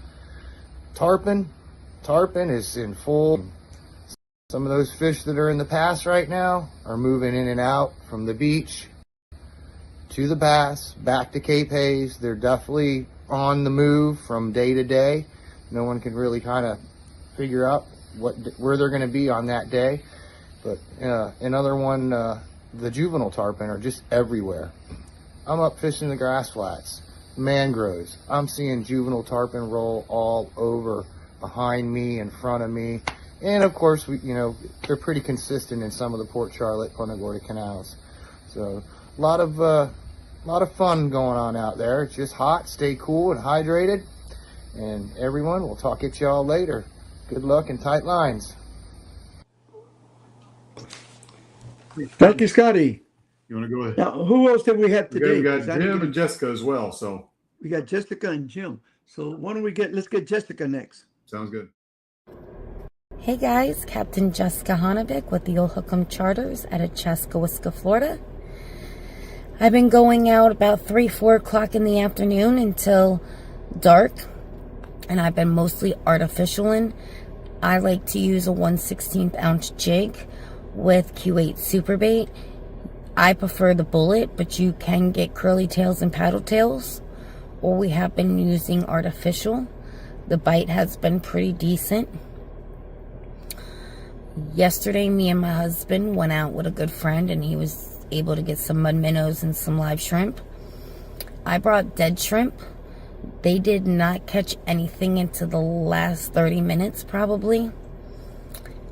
Tarpon is in full. Some of those fish that are in the pass right now are moving in and out from the beach to the pass, back to Cape Hayes. They're definitely on the move from day to day. No one can really kind of figure out where they're going to be on that day. But another one, the juvenile tarpon are just everywhere. I'm up fishing the grass flats, mangroves. I'm seeing juvenile tarpon roll all over behind me, in front of me. And of course, they're pretty consistent in some of the Port Charlotte, Punta Gorda canals. So a lot of fun going on out there. It's just hot, stay cool and hydrated. And everyone, we'll talk at y'all later. Good luck and tight lines. Thank you, Scotty. You want to go ahead? Now, who else did we have today? We got 'Cause I didn't Jim get- and Jessica as well. So We got Jessica and Jim. So why don't let's get Jessica next. Sounds good. Hey guys, Captain Jessica Honovic with the Old Hookham Charters out of Chaskawiska, Florida. I've been going out about 3-4 o'clock in the afternoon until dark, and I've been mostly artificialing. I like to use a 1/16 ounce jig with Q8 super bait. I prefer the bullet, but you can get curly tails and paddle tails, or we have been using artificial. The bite has been pretty decent. Yesterday, me and my husband went out with a good friend, and he was able to get some mud minnows and some live shrimp. I brought dead shrimp. They did not catch anything into the last 30 minutes probably.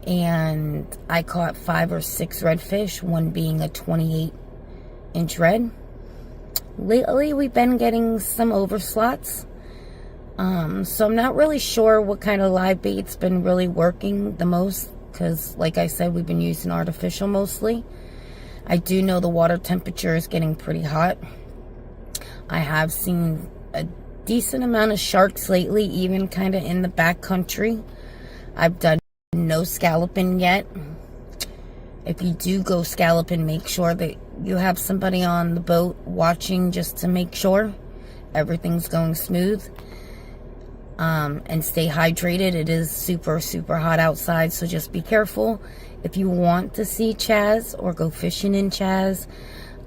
And I caught 5 or 6 redfish, one being a 28-inch red. Lately, we've been getting some overslots. So I'm not really sure what kind of live bait's been really working the most, because like I said, we've been using artificial mostly. I do know the water temperature is getting pretty hot. I have seen a decent amount of sharks lately, even kind of in the back country. I've done no scalloping yet. If you do go scalloping, make sure that you have somebody on the boat watching just to make sure everything's going smooth. And stay hydrated. It is super, super hot outside, so just be careful. If you want to see Chaz or go fishing in Chaz,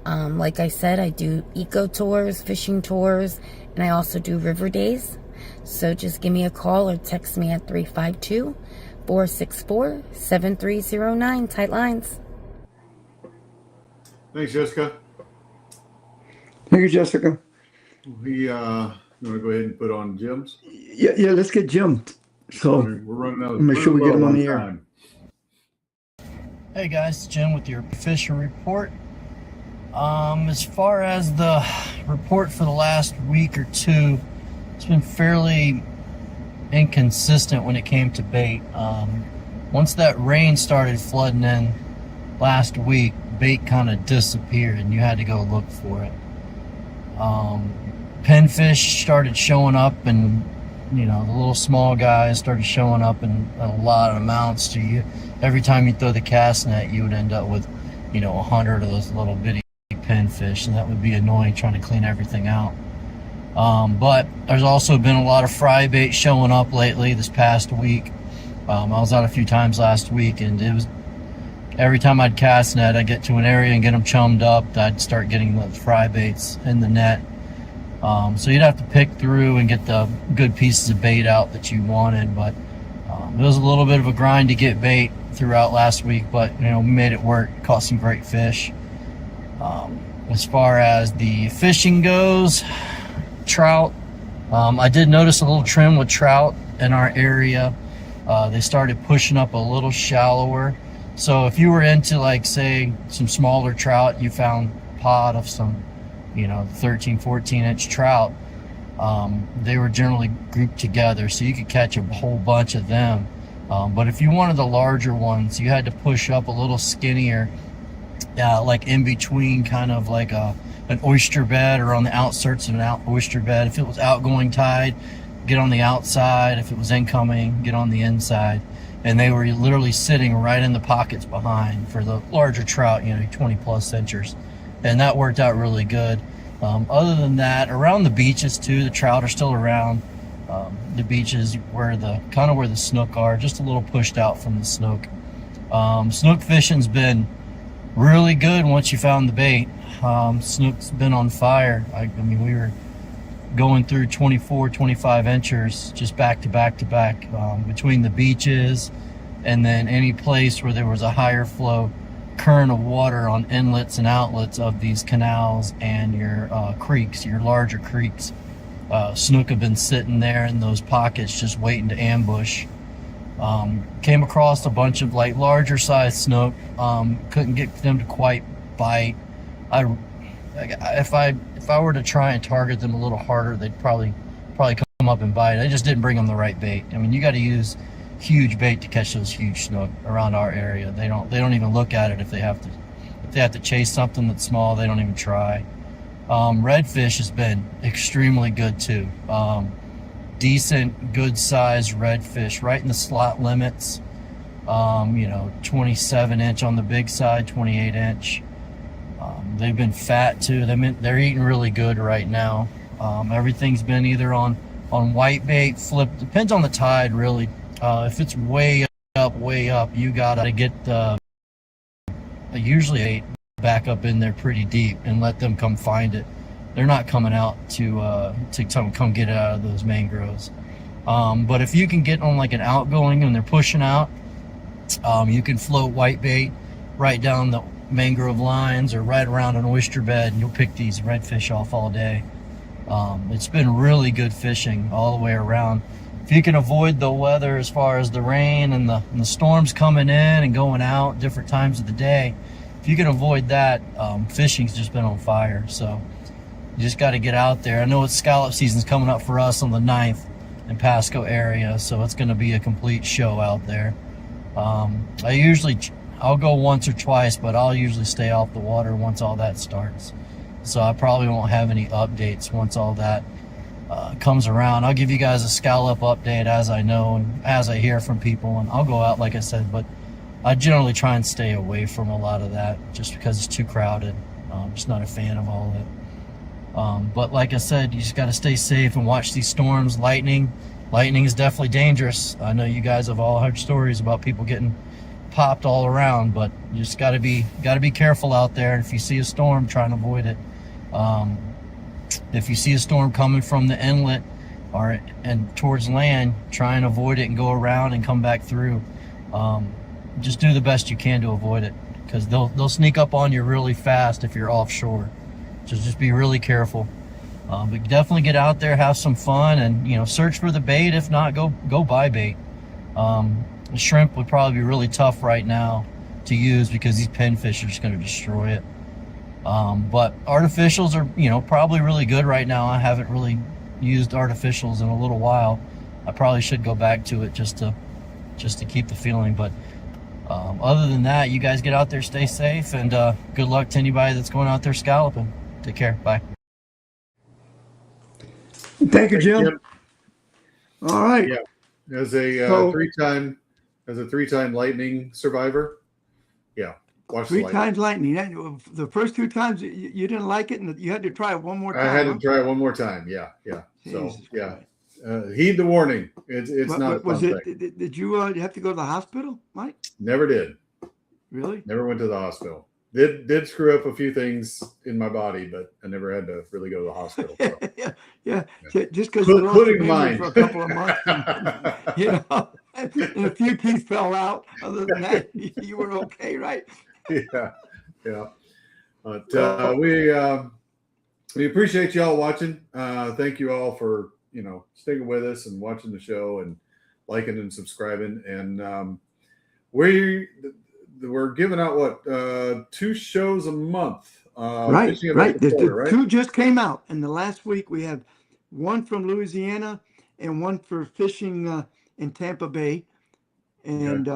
like I said, I do eco tours, fishing tours, and I also do river days. So just give me a call or text me at 352-464-7309. Tight lines. Thanks, Jessica. Thank you, Jessica. You want to go ahead and put on Jim's? Yeah, let's get Jim. So We're running out of make sure we get him on the air. time. Hey guys, Jim with your fishing report. As far as the report for the last week or two, it's been fairly inconsistent when it came to bait. Once that rain started flooding in last week, bait kind of disappeared and you had to go look for it. Pinfish started showing up, and the little small guys started showing up in a lot of amounts to you. Every time you throw the cast net, you would end up with 100 of those little bitty pinfish, and that would be annoying trying to clean everything out. But there's also been a lot of fry bait showing up lately this past week. I was out a few times last week, and it was every time I'd cast net, I'd get to an area and get them chummed up, I'd start getting the fry baits in the net. So you'd have to pick through and get the good pieces of bait out that you wanted, but it was a little bit of a grind to get bait throughout last week, but we made it work. Caught some great fish. As far as the fishing goes, trout, I did notice a little trim with trout in our area. They started pushing up a little shallower, so if you were into, like, say, some smaller trout, you found a pod of some 13-14-inch trout, they were generally grouped together, so you could catch a whole bunch of them. But if you wanted the larger ones, you had to push up a little skinnier, like in between, kind of like an oyster bed, or on the outskirts of an oyster bed. If it was outgoing tide, get on the outside. If it was incoming, get on the inside. And they were literally sitting right in the pockets behind for the larger trout, 20 plus inchers. And that worked out really good. Other than that, around the beaches too, the trout are still around. The beaches where the snook are, just a little pushed out from the snook. Snook fishing's been really good once you found the bait. Snook's been on fire. I mean, we were going through 24, 25 inchers just back to back to back, between the beaches and then any place where there was a higher flow current of water on inlets and outlets of these canals and your creeks, your larger creeks. Snook have been sitting there in those pockets just waiting to ambush. Came across a bunch of larger size snook. Couldn't get them to quite bite. If I were to try and target them a little harder, they'd probably come up and bite. I just didn't bring them the right bait. I mean, you got to use huge bait to catch those huge snook around our area. They don't even look at it if they have to chase something that's small. They don't even try. Redfish has been extremely good too. Decent, good size redfish, right in the slot limits. 27 inch on the big side, 28 inch. They've been fat too. They're eating really good right now. Everything's been either on white bait, flip, depends on the tide really. If it's way up, you gotta get usually 8 back up in there pretty deep and let them come find it. They're not coming out to come get it out of those mangroves. But if you can get on like an outgoing and they're pushing out, you can float white bait right down the mangrove lines or right around an oyster bed, and you'll pick these redfish off all day. It's been really good fishing all the way around. If you can avoid the weather as far as the rain and the storms coming in and going out different times of the day, if you can avoid that, fishing's just been on fire. So you just got to get out there. I know it's scallop season's coming up for us on the 9th in Pasco area, so it's going to be a complete show out there. I'll go once or twice, but I'll usually stay off the water once all that starts. So I probably won't have any updates once all that comes around. I'll give you guys a scallop update as I know and as I hear from people, and I'll go out like I said, but I generally try and stay away from a lot of that just because it's too crowded. I'm just not a fan of all of it. But like I said, you just got to stay safe and watch these storms. Lightning is definitely dangerous. I know you guys have all heard stories about people getting popped all around, but you just got to be careful out there. And if you see a storm, try and avoid it. If you see a storm coming from the inlet and towards land, try and avoid it and go around and come back through. Just do the best you can to avoid it, because they'll sneak up on you really fast if you're offshore. So just be really careful. But definitely get out there, have some fun, and search for the bait. If not, go buy bait. The shrimp would probably be really tough right now to use because these pinfish are just going to destroy it. But artificials are probably really good right now. I haven't really used artificials in a little while. I probably should go back to it just to keep the feeling. But other than that, you guys get out there, stay safe, and good luck to anybody that's going out there scalloping. Take care. Bye. Thank you, Jim. All right. Yeah. As a three-time lightning survivor, watch the 3 lightning. times lightning. The first 2 times you didn't like it, and you had to try it one more time. I had to try it one more time. Yeah. So Jesus heed the warning. It's not a fun thing. Did you have to go to the hospital, Mike? Never did. Really? Never went to the hospital. Did screw up a few things in my body, but I never had to really go to the hospital. So. yeah. Just because Putting mine for a couple of months, and a few teeth fell out. Other than that, you were okay, right? Yeah. But we appreciate y'all watching. Thank you all for sticking with us and watching the show and liking and subscribing. And we're giving out 2 shows a month. Right. Florida, right? 2 just came out, and the last week we have one from Louisiana and one for fishing in Tampa Bay. And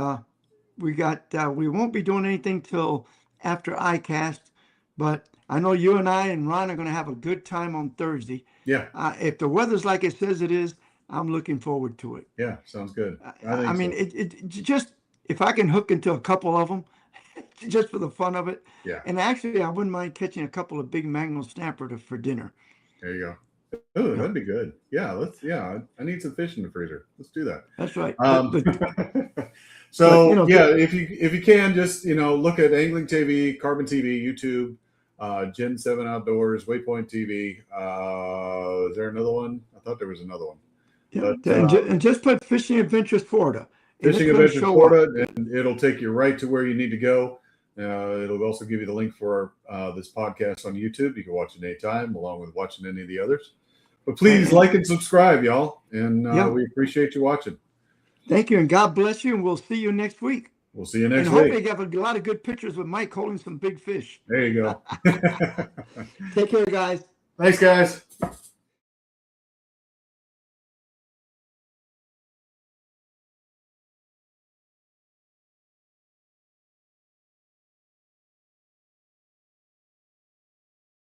we won't be doing anything till after ICAST, but I know you and I and Ron are going to have a good time on Thursday. Yeah. If the weather's like it says it is, I'm looking forward to it. Yeah, sounds good. I mean, it just, if I can hook into a couple of them, just for the fun of it. Yeah. And actually, I wouldn't mind catching a couple of big mangrove snapper for dinner. There you go. Oh, that'd be good. Yeah, I need some fish in the freezer. Let's do that. That's right. So if you can just look at Angling TV, Carbon TV, YouTube, Gen 7 Outdoors, Waypoint TV. Is there another one? I thought there was another one. Yeah, and just put Fishing Adventures Florida. Fishing Adventures Florida, and it'll take you right to where you need to go. It'll also give you the link for this podcast on YouTube. You can watch it anytime, along with watching any of the others. But please like and subscribe, y'all. And we appreciate you watching. Thank you, and God bless you, and we'll see you next week. We'll see you next week. week. And hopefully you have a lot of good pictures with Mike holding some big fish. There you go. Take care, guys. Thanks, guys.